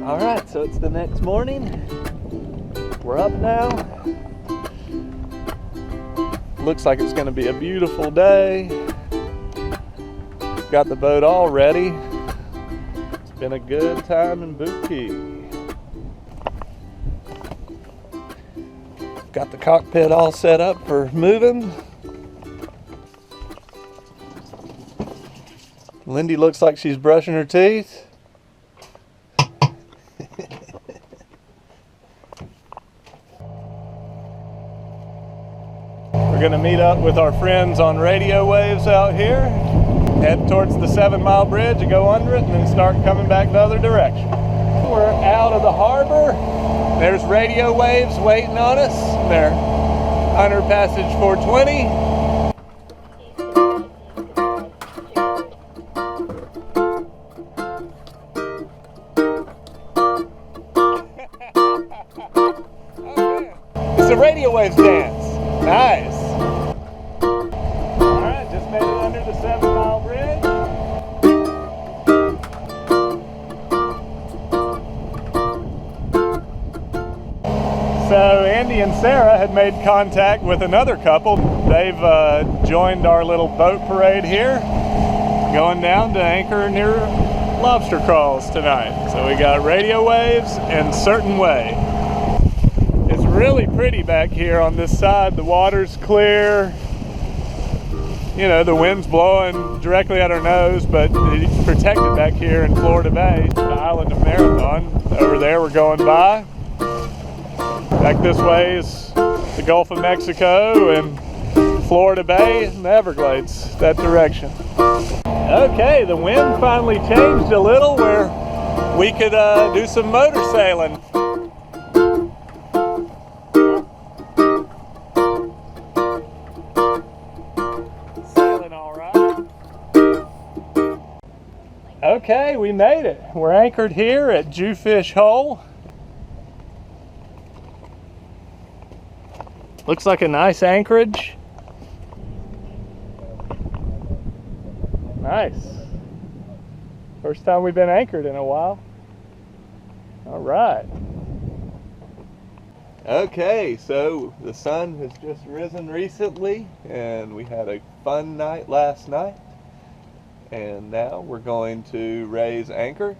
All right, so it's the next morning. We're up now. Looks like it's gonna be a beautiful day. Got the boat all ready. It's been a good time in Boot Key. Got the cockpit all set up for moving. Lindy looks like she's brushing her teeth. We're gonna meet up with our friends on radio waves out here, head towards the 7 Mile Bridge and go under it and then start coming back the other direction. We're out of the harbor. There's radio waves waiting on us. They're under passage 420. It's a radio waves dance. Nice. Alright, just made it under the 7 Mile Bridge. So Andy and Sarah had made contact with another couple. They've joined our little boat parade here, going down to anchor near lobster crawls tonight. So we got radio waves and Certain Way. It's really pretty back here on this side. The water's clear. You know, the wind's blowing directly at our nose, but it's protected back here in Florida Bay, the island of Marathon. Over there we're going by. Back this way is the Gulf of Mexico and Florida Bay and the Everglades, that direction. Okay, the wind finally changed a little where we could do some motor sailing. Sailing all right. Okay, we made it. We're anchored here at Jewfish Hole. Looks like a nice anchorage. Nice. First time we've been anchored in a while. All right. Okay, so the sun has just risen recently and we had a fun night last night. And now we're going to raise anchor.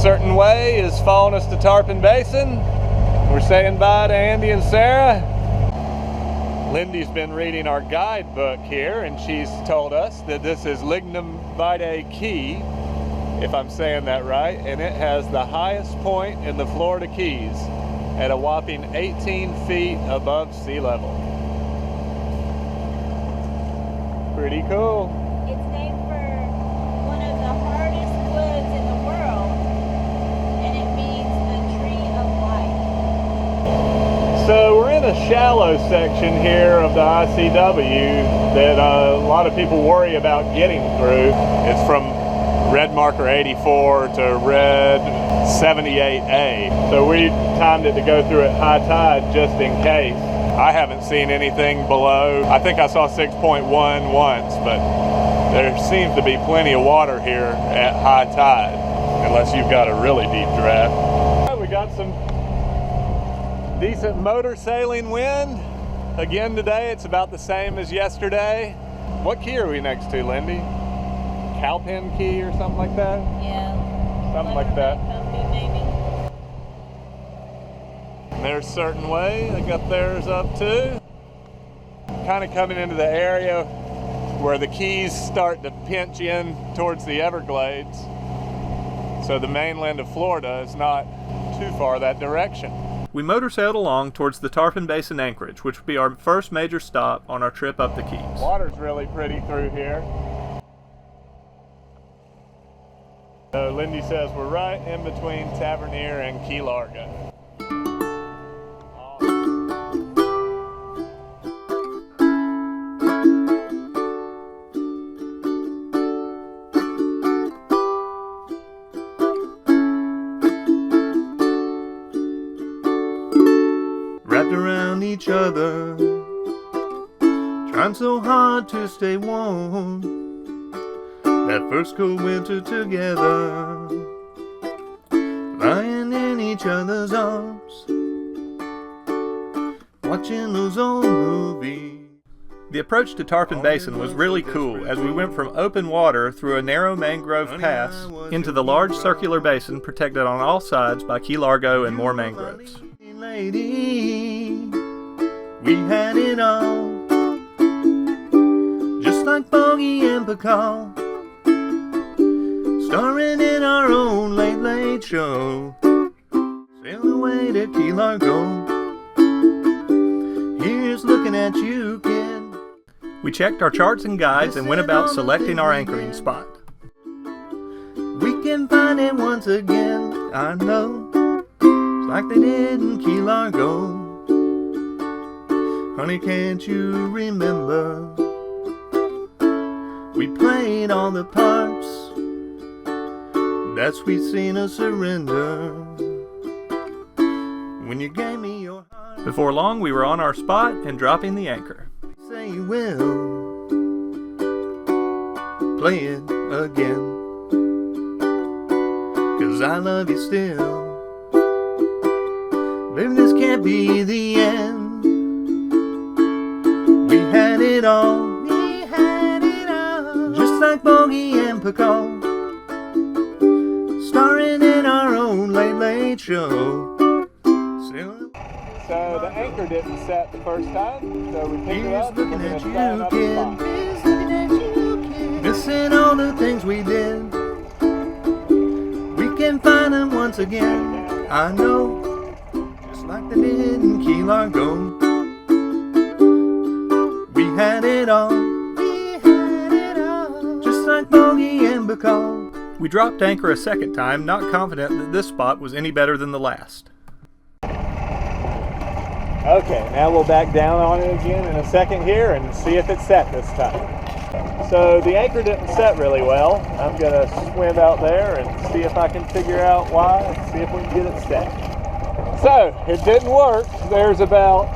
Certain Way is following us to Tarpon Basin. We're saying bye to Andy and Sarah. Lindy's been reading our guidebook here and she's told us that this is Lignum Vitae Key, if I'm saying that right, and it has the highest point in the Florida Keys at a whopping 18 feet above sea level. Pretty cool. It's named for one of the hardest woods in the world, and it means the tree of life. So we're in a shallow section here of the ICW that a lot of people worry about getting through. It's from red marker 84 to red 78A. So we timed it to go through at high tide just in case. I haven't seen anything below. I think I saw 6.1 once, but there seems to be plenty of water here at high tide, unless you've got a really deep draft. We got some decent motor sailing wind. Again today, it's about the same as yesterday. What key are we next to, Lindy? Cowpen Key or something like that? Yeah. Something like that. Company, maybe. There's Certain Way, they got theirs up too. Kind of coming into the area where the keys start to pinch in towards the Everglades. So the mainland of Florida is not too far that direction. We motor sailed along towards the Tarpon Basin anchorage, which would be our first major stop on our trip up the Keys. Water's really pretty through here. So Lindy says we're right in between Tavernier and Key Largo. Wrapped around each other, trying so hard to stay warm. That first cold winter together, lying each other's arms, watching those old movies. The approach to Tarpon Basin was really cool as we went from open water through a narrow mangrove pass into the large circular basin protected on all sides by Key Largo and more mangroves. Lady, we had it all, just like Bogey and Bacall, starring in our own late late show. Sail away to Key Largo, here's looking at you, kid. We checked our charts and guides and went about selecting our anchoring spot. We can find it once again, I know, it's like they did in Key Largo. Honey, can't you remember? We played all the parts, that sweet scene of surrender, when you gave me your heart. Before long, we were on our spot and dropping the anchor. Say you will play it again, 'cause I love you still. Baby, this can't be the end. We had it all, just like Bogey and Bacall, starring in our own late late show. So the anchor didn't set the first time, so we picked it up. Here's looking at you, kid. Here's looking at you, kid. Missing all the things we did. We can find them once again, I know, just like they did in Key Largo. We had it all, just like Bogey and Bacall. We dropped anchor a second time, not confident that this spot was any better than the last. Okay, now we'll back down on it again in a second here and see if it's set this time. So the anchor didn't set really well. I'm gonna swim out there and see if I can figure out why and see if we can get it set. So it didn't work. There's about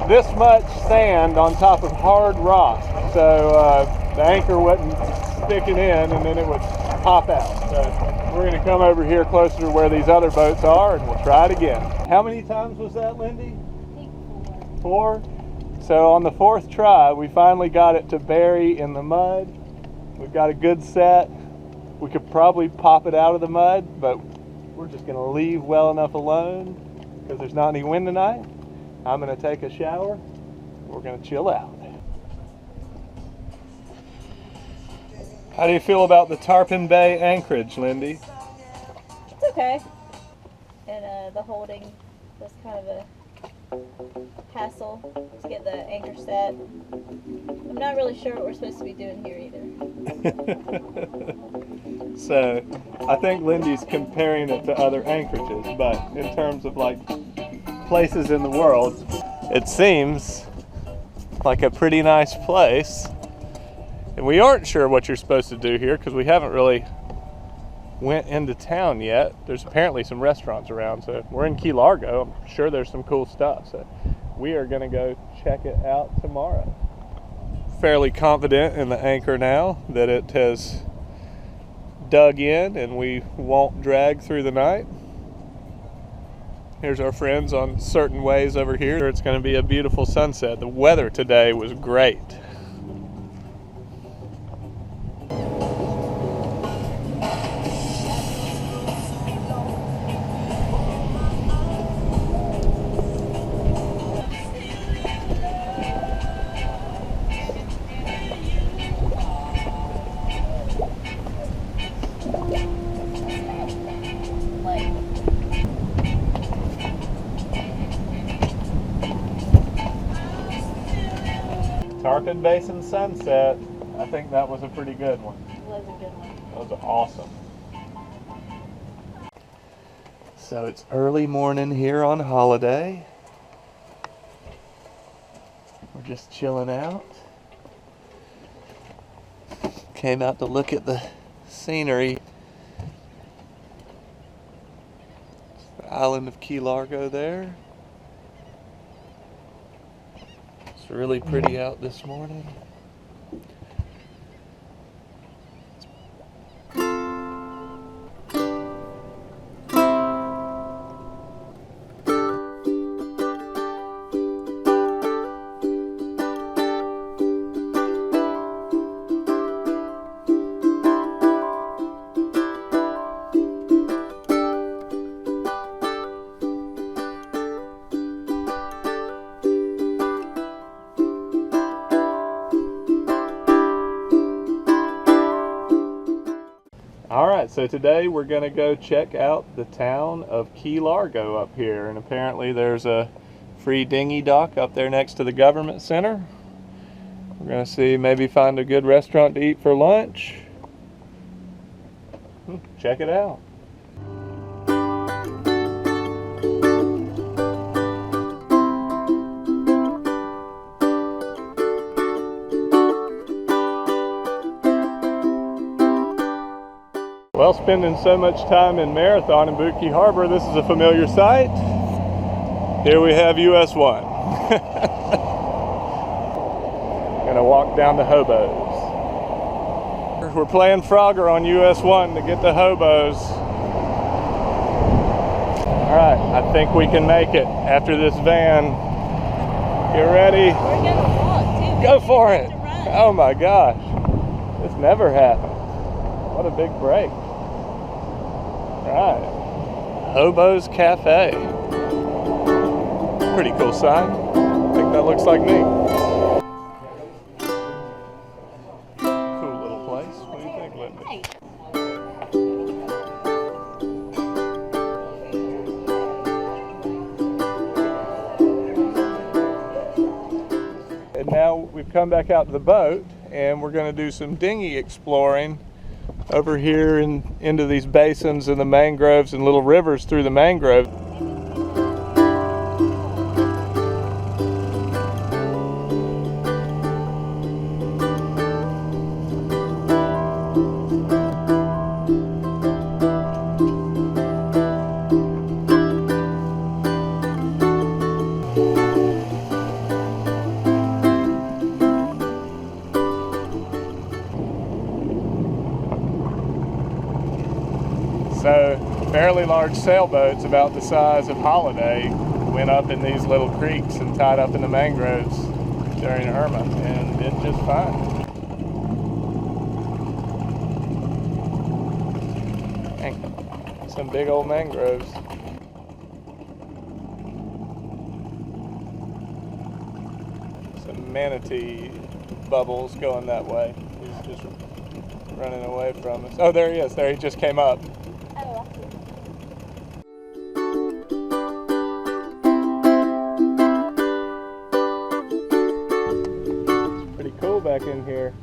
this much sand on top of hard rock. So the anchor wasn't sticking in and then it would pop out. So we're gonna come over here closer to where these other boats are and we'll try it again. How many times was that, Lindy? I think 4. 4. So on the 4th try, we finally got it to bury in the mud. We've got a good set. We could probably pop it out of the mud, but we're just gonna leave well enough alone because there's not any wind tonight. I'm gonna take a shower. We're gonna chill out. How do you feel about the Tarpon Bay anchorage, Lindy? It's okay. And the holding was kind of a hassle to get the anchor set. I'm not really sure what we're supposed to be doing here either. So I think Lindy's comparing it to other anchorages, but in terms of like places in the world, it seems like a pretty nice place. And we aren't sure what you're supposed to do here because we haven't really went into town yet. There's apparently some restaurants around, so we're in Key Largo. I'm sure there's some cool stuff, so we are gonna go check it out tomorrow. Fairly confident in the anchor now that it has dug in and we won't drag through the night. Here's our friends on certain ways over here. It's gonna be a beautiful sunset. The weather today was great. Tarpon Basin sunset. I think that was a pretty good one. It was a good one. That was awesome. So it's early morning here on holiday. We're just chilling out. Came out to look at the scenery. The island of Key Largo there. It's really pretty out this morning. so today we're going to go check out the town of Key Largo up here, and apparently there's a free dinghy dock up there next to the government center. We're going to see, maybe find a good restaurant to eat for lunch. Check it out. Well, spending so much time in Marathon and Boot Key Harbor, this is a familiar sight. Here we have US 1. Gonna walk down to Hobos. We're playing Frogger on US 1 to get to Hobos. All right, I think we can make it after this van. You ready? We're gonna walk too. Go for it. Run. Oh my gosh, this never happened. What a big break. All right, Hobos Cafe. Pretty cool sign. I think that looks like me. Cool little place. What do you think, Linda? And now we've come back out to the boat, and we're going to do some dinghy exploring over here into these basins and the mangroves and little rivers through the mangrove. So, fairly large sailboats about the size of Holiday went up in these little creeks and tied up in the mangroves during Irma, and did just fine. Dang, some big old mangroves. Some manatee bubbles going that way. He's just running away from us. Oh, there he is. There, he just came up. Cool back in here.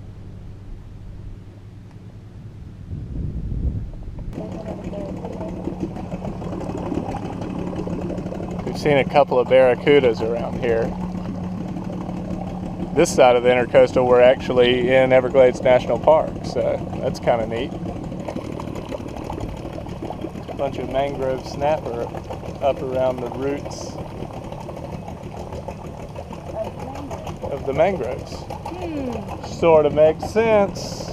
We've seen a couple of barracudas around here. This side of the Intercoastal, we're actually in Everglades National Park, so that's kind of neat. A bunch of mangrove snapper up around the roots of the mangroves. Sort of makes sense.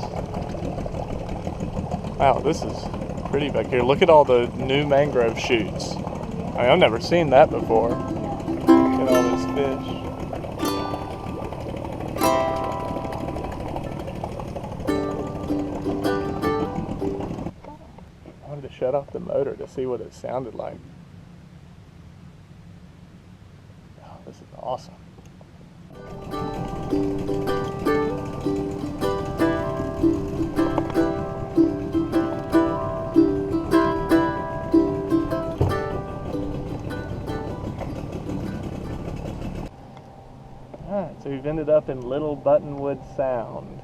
Wow, this is pretty back here. Look at all the new mangrove shoots. I mean, I've never seen that before. Look at all this fish. I wanted to shut off the motor to see what it sounded like. Oh, this is awesome. Alright, so we've ended up in Little Buttonwood Sound.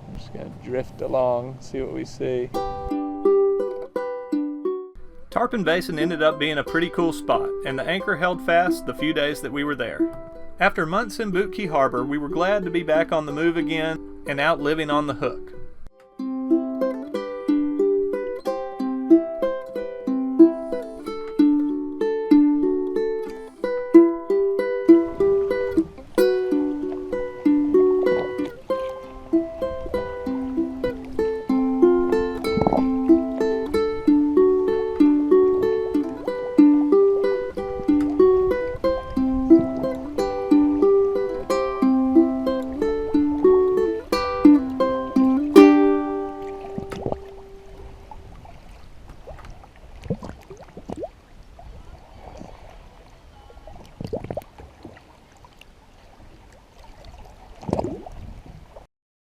I'm just going to drift along, see what we see. Tarpon Basin ended up being a pretty cool spot, and the anchor held fast the few days that we were there. After months in Boot Key Harbor, we were glad to be back on the move again and out living on the hook.